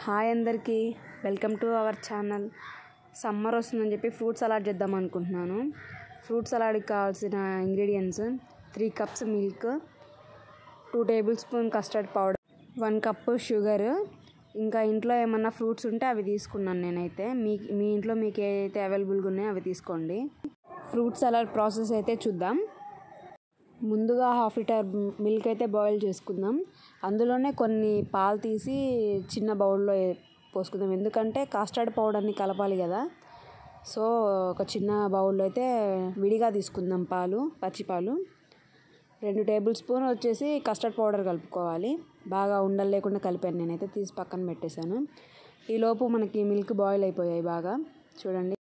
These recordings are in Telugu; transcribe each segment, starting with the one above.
హాయ్ అందరికీ, welcome to our channel. Summer వస్తుందని చెప్పి ఫ్రూట్ సలాడ్ చేద్దాం అనుకుంటున్నాను. ఫ్రూట్ సలాడ్కి కావాల్సిన ingredients 3 cups milk, 2 tablespoon custard powder, 1 cup sugar, ఇంకా ఇంట్లో ఏమన్నా ఫ్రూట్స్ ఉంటే అవి తీసుకున్నాను నేనైతే. మీ ఇంట్లో మీకు ఏదైతే అవైలబుల్గా ఉన్నాయో అవి తీసుకోండి. ఫ్రూట్ సలాడ్ ప్రాసెస్ అయితే చూద్దాం. ముందుగా 1/2 liter మిల్క్ అయితే బాయిల్ చేసుకుందాం. అందులోనే కొన్ని పాలు తీసి చిన్న బౌల్లో పోసుకుందాం, ఎందుకంటే కస్టర్డ్ పౌడర్ని కలపాలి కదా. సో ఒక చిన్న బౌల్లో అయితే విడిగా తీసుకుందాం పాలు, పచ్చి పాలు. 2 tablespoon వచ్చేసి కస్టర్డ్ పౌడర్ కలుపుకోవాలి. బాగా ఉండలు లేకుండా కలిపాను నేనైతే, తీసి పక్కన పెట్టేశాను. ఈలోపు మనకి మిల్క్ బాయిల్ అయిపోయాయి బాగా. చూడండి,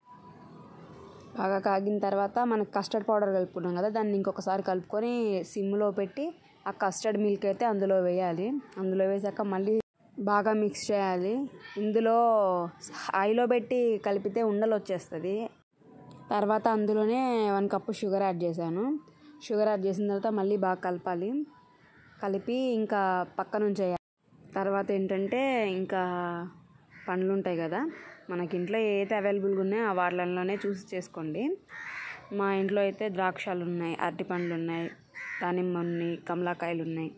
బాగా కాగిన తర్వాత మనకి కస్టర్డ్ పౌడర్ కలుపుకున్నాం కదా, దాన్ని ఇంకొకసారి కలుపుకొని సిమ్లో పెట్టి ఆ కస్టర్డ్ మిల్క్ అయితే అందులో వేయాలి. అందులో వేసాక మళ్ళీ బాగా మిక్స్ చేయాలి. ఇందులో హైలో పెట్టి కలిపితే ఉండలు వచ్చేస్తుంది. తర్వాత అందులోనే 1 cup షుగర్ యాడ్ చేశాను. షుగర్ యాడ్ చేసిన తర్వాత మళ్ళీ బాగా కలపాలి. కలిపి ఇంకా పక్కన ఉంచేయాలి. తర్వాత ఏంటంటే ఇంకా పండ్లు ఉంటాయి కదా, మనకి ఇంట్లో ఏదైతే అవైలబుల్గా ఉన్నాయో ఆ వాటిలోనే చూసి చేసుకోండి. మా ఇంట్లో అయితే ద్రాక్షాలు ఉన్నాయి, అరటిపండ్లు ఉన్నాయి, దానిమ్మ ఉన్నాయి, కమలాకాయలు ఉన్నాయి.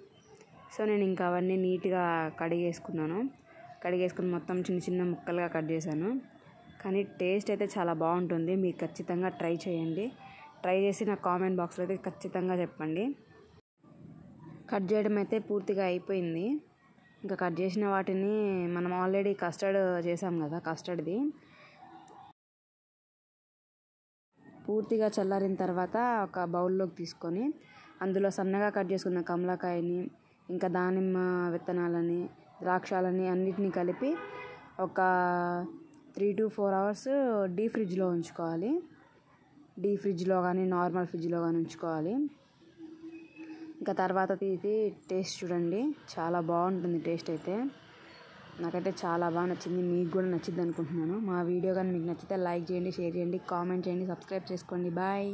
సో నేను ఇంకా అవన్నీ నీట్గా కడిగేసుకుని మొత్తం చిన్న చిన్న ముక్కలుగా కట్ చేశాను. కానీ టేస్ట్ అయితే చాలా బాగుంటుంది. మీరు ఖచ్చితంగా ట్రై చేయండి. ట్రై చేసి నా కామెంట్ బాక్స్లో అయితే ఖచ్చితంగా చెప్పండి. కట్ చేయడం అయితే పూర్తిగా అయిపోయింది. ఇంకా కట్ చేసిన వాటిని మనం ఆల్రెడీ కస్టర్డ్ చేసాం కదా, కస్టర్డ్ది పూర్తిగా చల్లారిన తర్వాత ఒక బౌల్లోకి తీసుకొని అందులో సన్నగా కట్ చేసుకున్న కమలాకాయని, ఇంకా దానిమ్మ విత్తనాలని, ద్రాక్షాలని అన్నిటినీ కలిపి ఒక 3 to 4 hours డీప్ ఫ్రిడ్జ్లో ఉంచుకోవాలి. డీప్ ఫ్రిడ్జ్లో కానీ నార్మల్ ఫ్రిడ్జ్లో కానీ ఉంచుకోవాలి. ఇంకా తర్వాత తీసి టేస్ట్ చూడండి, చాలా బాగుంటుంది టేస్ట్ అయితే. నాకైతే చాలా బాగా నచ్చింది. మీకు కూడా నచ్చింది అనుకుంటున్నాను. మా వీడియో కానీ మీకు నచ్చితే లైక్ చేయండి, షేర్ చేయండి, కామెంట్ చేయండి, సబ్స్క్రైబ్ చేసుకోండి. బాయ్.